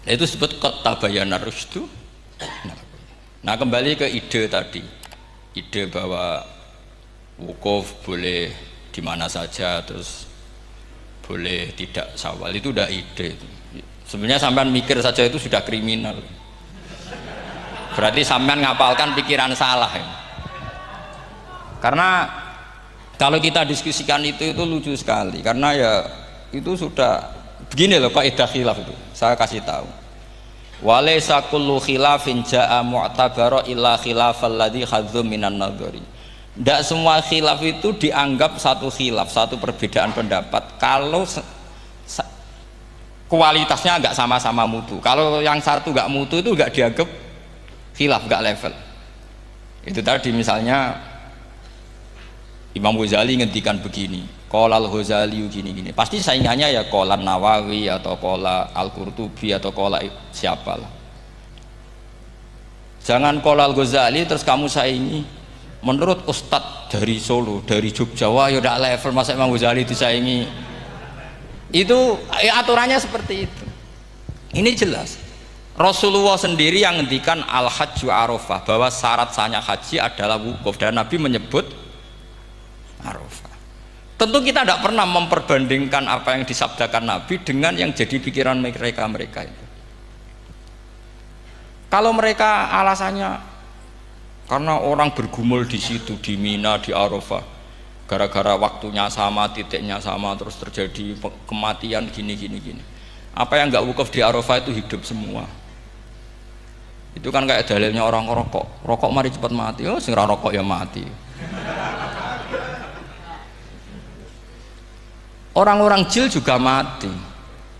Itu disebut qad tabayyana rusdu. Nah, kembali ke ide tadi. Ide bahwa wukuf boleh di mana saja, terus boleh tidak Syawal, itu udah ide. Sebenarnya sampean mikir saja itu sudah kriminal. Berarti sampean ngapalkan pikiran salah ya. Karena kalau kita diskusikan itu lucu sekali, karena ya itu sudah begini loh kaidah khilaf itu. Saya kasih tahu. Walaysa kullu khilafin jaa mu'tabara illa khilafal ladzi khadzu minan nadhari. Tidak semua khilaf itu dianggap satu khilaf, satu perbedaan pendapat kalau kualitasnya nggak sama-sama mutu. Kalau yang satu nggak mutu itu nggak dianggap khilaf, nggak level. Itu tadi misalnya Imam Ghazali ngendikan begini, qala al-Ghazali gini-gini. Pasti saingannya ya qala Nawawi atau qala Al-Qurtubi atau qala siapalah. Jangan qala al-Ghazali terus kamu saingi menurut Ustadz dari Solo, dari Jogja, wah ya udah level masa Imam Ghazali disaingi. Itu ya, aturannya seperti itu. Ini jelas. Rasulullah sendiri yang ngendikan al-hajju arafah, bahwa syarat sahnya haji adalah wukuf, dan Nabi menyebut Arafah. Tentu kita tidak pernah memperbandingkan apa yang disabdakan Nabi dengan yang jadi pikiran mereka itu. Kalau mereka alasannya karena orang bergumul di situ, di Mina, di Arafah, gara-gara waktunya sama, titiknya sama, terus terjadi kematian gini. Apa yang nggak wukuf di Arafah itu hidup semua. Itu kan kayak dalilnya orang rokok mari cepat mati. Oh, sing ra rokok ya mati. Orang-orang jil juga mati.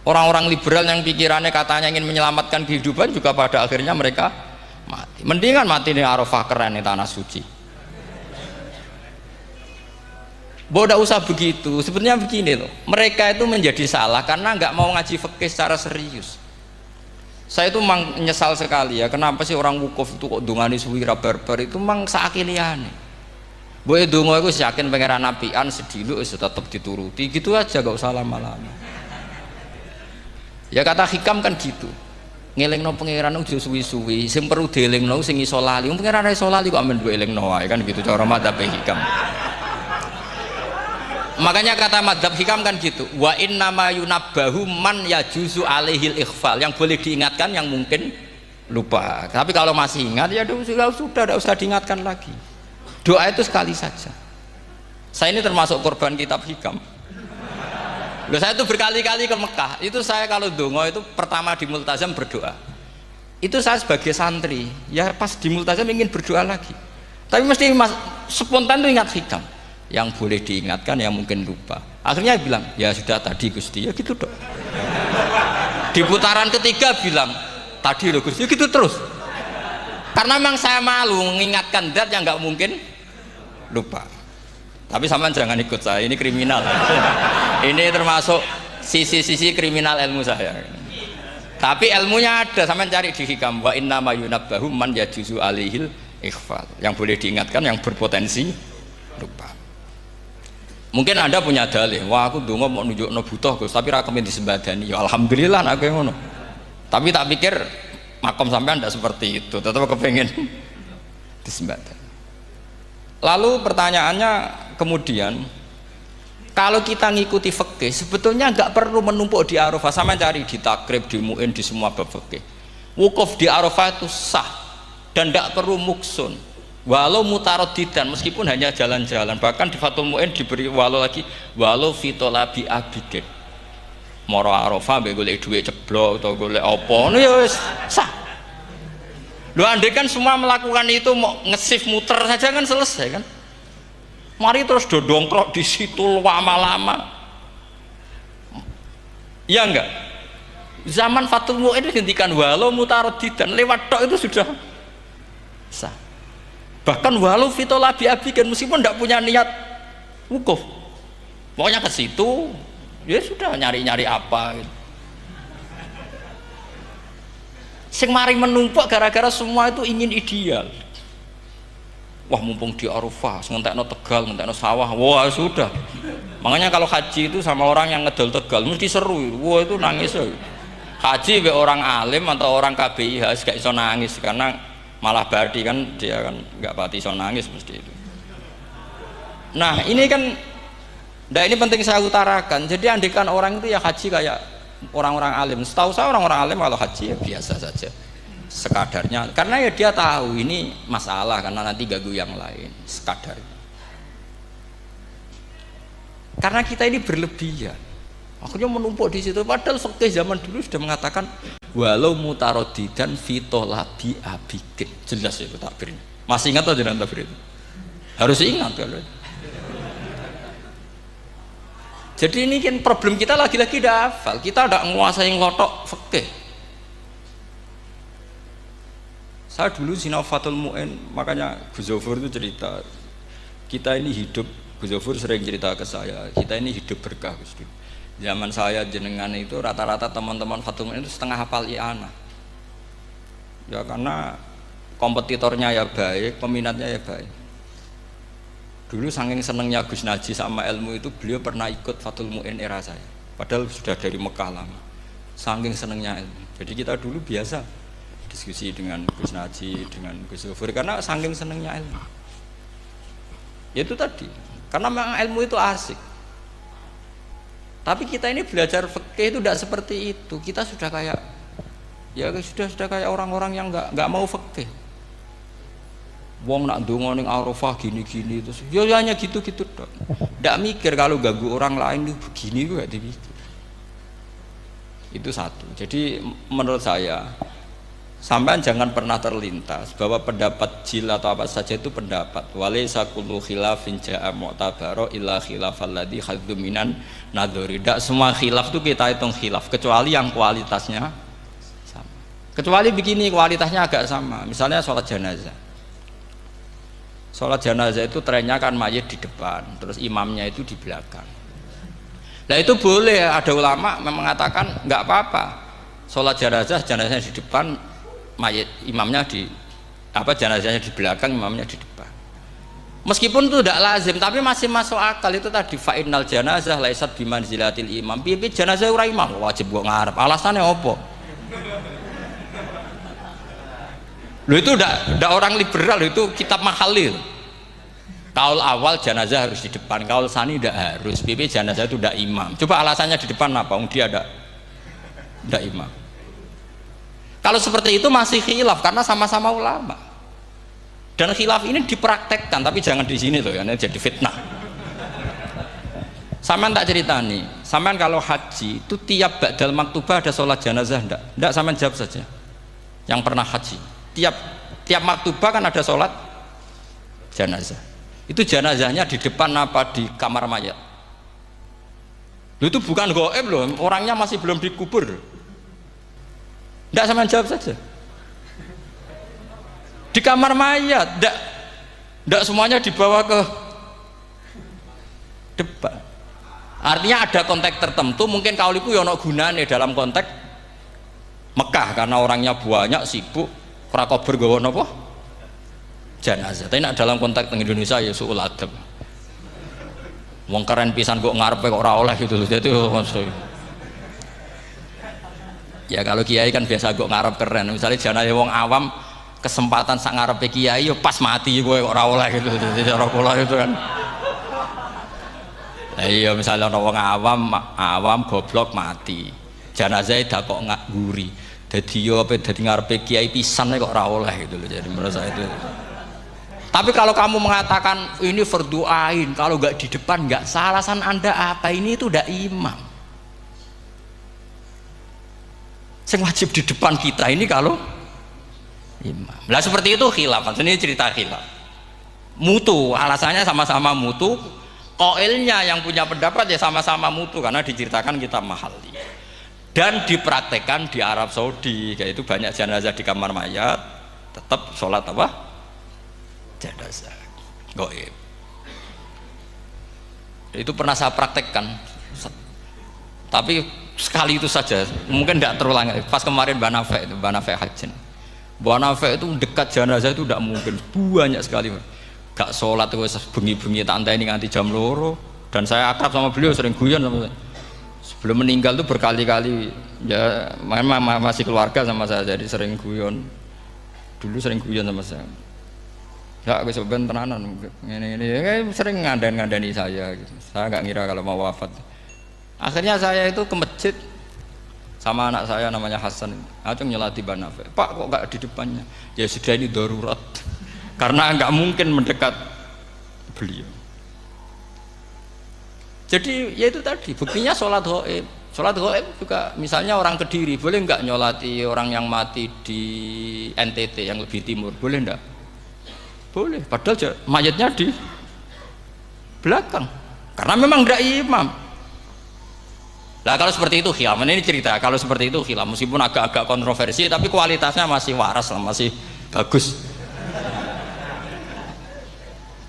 Orang-orang liberal yang pikirannya katanya ingin menyelamatkan kehidupan juga pada akhirnya mereka mati. Mendingan mati di Arafah, keren di tanah suci. Bodoh usah begitu. Sebenarnya begini loh. Mereka itu menjadi salah karena nggak mau ngaji fikih secara serius. Saya itu memang menyesal sekali ya. Kenapa sih orang wukuf itu kok dungani suwira barbar itu memang sakiliane. Boy dongo aku yakin pangeran apian sedilu tetap dituruti gitu aja, gak usah lama-lama. Ya kata hikam kan gitu. Ngelingno pangeran udah suwi-suwi, sing perlu dielingno sing iso lali. Pangeran iso lali kok amen duwe elingno wae kan gitu cara madzhab hikam. Makanya kata madzhab hikam kan gitu. Wa inna ma yunabbahu man yajuzu alaihil ikhfal. Yang boleh diingatkan yang mungkin lupa. Tapi kalau masih ingat ya sudah tidak usah diingatkan lagi. Doa itu sekali saja. Saya ini termasuk korban kitab hikam. Loh, saya itu berkali-kali ke Mekah. Itu saya kalau dongo itu pertama di Multazam berdoa. Itu saya sebagai santri, ya pas di Multazam ingin berdoa lagi. Tapi mesti spontan tuh ingat hikam. Yang boleh diingatkan yang mungkin lupa. Akhirnya bilang, ya sudah tadi Gusti, ya gitu dok. Di putaran ketiga bilang, tadi loh Gusti, ya gitu terus. Karena memang saya malu mengingatkan zat yang nggak mungkin lupa. Tapi sampean jangan ikut saya, ini kriminal. Ini termasuk sisi-sisi kriminal ilmu saya. Tapi ilmunya ada, sampean cari di hikam. Wa inna ma yunabbahu man yajuzu alihil ikhfal. Yang boleh diingatkan yang berpotensi lupa. Mungkin Anda punya dalih, wah aku dongo mau nunjukno butuh Gus, tapi ra kemen disembadani. Ya alhamdulillah aku yang ngono. Tapi tak pikir makom sampean tidak seperti itu, tetap kepengen disembadani. Lalu pertanyaannya kemudian, kalau kita ngikuti fikih sebetulnya nggak perlu menumpuk di Arafah. Sama cari di takrib, di mu'in, di semua bab fikih. Wukuf di Arafah itu sah dan tidak perlu muksun. Walau mutaraddidan, meskipun hanya jalan-jalan. Bahkan di Fathul Mu'in diberi walau lagi, walau fitolabi abidin. Moro Arafah mbek golek dhuwit ceblok atau golek apa ngono ya wis sah. Lho andai kan semua melakukan itu mau ngesif muter saja kan selesai kan. Mari terus dodongkrok di situ lama-lama. Ya enggak? Zaman Fathul Mu'in dihentikan walau mutaraddidan, lewat tok itu sudah sah. Bahkan walau fitolabi abidin meskipun tidak punya niat wukuf. Pokoknya ke situ ya sudah nyari-nyari apa gitu. Sing mari menumpuk gara-gara semua itu ingin ideal. Wah mumpung di Arafah, ngentekno Tegal, ngentekno sawah, wah sudah. Makanya kalau haji itu sama orang yang ngedol Tegal mesti seru, wah itu nangis. Haji be orang alim atau orang KBIH gak iso nangis karena malah badi kan dia kan nggak pati iso nangis mesti itu. Nah ini kan, nah ini penting saya utarakan. Jadi andikan orang itu ya haji kayak orang-orang alim. Setahu saya orang-orang alim kalau haji ya biasa saja, sekadarnya. Karena ya dia tahu ini masalah karena nanti ganggu yang lain, sekadar. Karena kita ini berlebihan. Akhirnya menumpuk di situ. Padahal fikih zaman dulu sudah mengatakan walau mutarodidan fitolabi abikin. Jelas itu takbirnya. Masih ingat atau jangan takbir itu? Harus ingat kalau. Jadi ini kan problem kita lagi-lagi tidak hafal. Kita tidak menguasai ngotok fikih. Saya dulu Sinafatul Mu'in, makanya Gus Zofur itu cerita kita ini hidup. Gus Zofur sering cerita ke saya, kita ini hidup berkah Gus. Zaman saya jenengan itu rata-rata teman-teman Fatul Mu'in itu setengah hafal i'anah. Ya karena kompetitornya ya baik, peminatnya ya baik. Dulu saking senengnya Gus Naji sama ilmu itu, beliau pernah ikut Fatul Mu'in era saya. Padahal sudah dari Mekah lama. Saking senengnya ilmu. Jadi kita dulu biasa diskusi dengan Gus Naji, dengan Gus Zofur karena saking senengnya ilmu. Ya itu tadi. Karena memang ilmu itu asik. Tapi kita ini belajar fikih itu tidak seperti itu. Kita sudah kayak ya sudah kayak orang-orang yang nggak mau fikih. Wong nak ndonga ning Arafah gini-gini terus ya hanya gitu-gitu dok. Ndak mikir kalau ganggu orang lain itu begini itu gak dipikir. Itu satu. Jadi menurut saya sampean jangan pernah terlintas bahwa pendapat jil atau apa saja itu pendapat. Walaysa kullu khilafin ja'a mu'tabara illa khilafal ladzi hadzu minan nadhari. Tidak semua khilaf itu kita hitung khilaf kecuali yang kualitasnya sama. Kecuali begini kualitasnya agak sama. Misalnya sholat jenazah. Sholat jenazah itu trennya kan mayit di depan, terus imamnya itu di belakang. Nah itu boleh, ada ulama mengatakan nggak apa-apa. Sholat jenazahnya di depan, mayit imamnya di apa jenazahnya di belakang, imamnya di depan. Meskipun itu tidak lazim, tapi masih masuk akal. Itu tadi fa'innal janazah laisat bimanzilatil imam. Piye jenazah ora imam wajib gua ngarep. Alasannya apa? Loh itu udah orang liberal, itu kitab Mahalil. Kaul awal jenazah harus di depan, kaul sani tidak harus. Piye jenazah itu tidak imam. Coba alasannya di depan apa? Dia tidak imam. Kalau seperti itu masih khilaf karena sama-sama ulama. Dan khilaf ini dipraktekkan, tapi jangan di sini loh, ya, ini jadi fitnah. Sampean tak cerita nih, sampean kalau haji itu tiap ba'dal maktubah ada sholat jenazah enggak? Enggak, sampean jawab saja. Yang pernah haji, tiap maktubah kan ada sholat jenazah. Itu jenazahnya di depan apa di kamar mayat? Itu bukan goib loh, orangnya masih belum dikubur. Tidak sama jawab saja. Di kamar mayat, tidak semuanya dibawa ke depan. Artinya ada konteks tertentu, mungkin kauliku yono gunane dalam konteks Mekah karena orangnya banyak sibuk, prakober gawa napa? Jenazah. Tapi nak dalam konteks Indonesia ya suul adab. Wong keren pisan kok ngarepe kok ora oleh gitu loh. Jadi ya kalau kiai kan biasa kok ngarep keren. Misalnya jenazah wong awam kesempatan sak ngarepe kiai yo pas mati kowe kok ora oleh gitu. Jadi cara kula itu kan. Lah iya misalnya ana wong awam goblok mati. Jenazah dak kok nguri. Dadi yo apa dadi ngarepe kiai pisan kok ora oleh gitu loh. Jadi menurut saya itu. Tapi kalau kamu mengatakan ini fardhu ain, kalau nggak di depan nggak salah, alasan Anda apa? Ini itu udah imam. Yang wajib di depan kita ini kalau imam. Lah seperti itu khilaf. Ini cerita khilaf. Mutu, alasannya sama-sama mutu. Qailnya yang punya pendapat ya sama-sama mutu karena diceritakan kitab Mahalli. Dan dipraktekkan di Arab Saudi, yaitu banyak jenazah di kamar mayat, tetap sholat apa? Jenazah gaib. Itu pernah saya praktekkan, tapi sekali itu saja, mungkin tidak terulang. Pas kemarin Banafe Hajin, Banafe itu dekat jenazah itu tidak mungkin, banyak sekali. Gak sholat itu bengi-bengi tante ini nganti jam loro, dan saya akrab sama beliau, sering guyon sama saya. belum meninggal tuh berkali-kali ya, memang masih keluarga sama saya, jadi sering guyon, dulu sering guyon sama saya. Ya aku sebenarnya tenanan ini sering ngandani saya gitu. Saya nggak ngira kalau mau wafat. Akhirnya saya itu ke masjid sama anak saya namanya Hasan, acung nyelati Banafe. Pak kok nggak di depannya? Ya sudah ini darurat karena nggak mungkin mendekat beliau. Jadi ya itu tadi buktinya sholat ghaib. Sholat ghaib juga misalnya orang Kediri boleh nggak nyolati orang yang mati di NTT yang lebih timur, boleh nggak? Boleh, padahal mayatnya di belakang karena memang tidak imam. Nah kalau seperti itu khilaf, ini cerita kalau seperti itu khilaf meskipun agak-agak kontroversi tapi kualitasnya masih waras lah, masih bagus.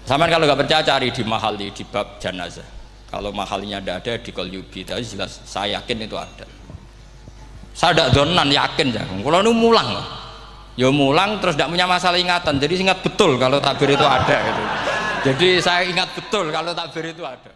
Sampai kalau nggak percaya cari di Mahali di bab jenazah, kalau mahalinya tidak ada di Qalyubi tapi jelas saya yakin itu ada. Saya tidak donan yakin ya, kalau ini mulang loh. Ya mulang terus tidak punya masalah ingatan, jadi ingat betul kalau takbir itu ada gitu. Jadi saya ingat betul kalau takbir itu ada.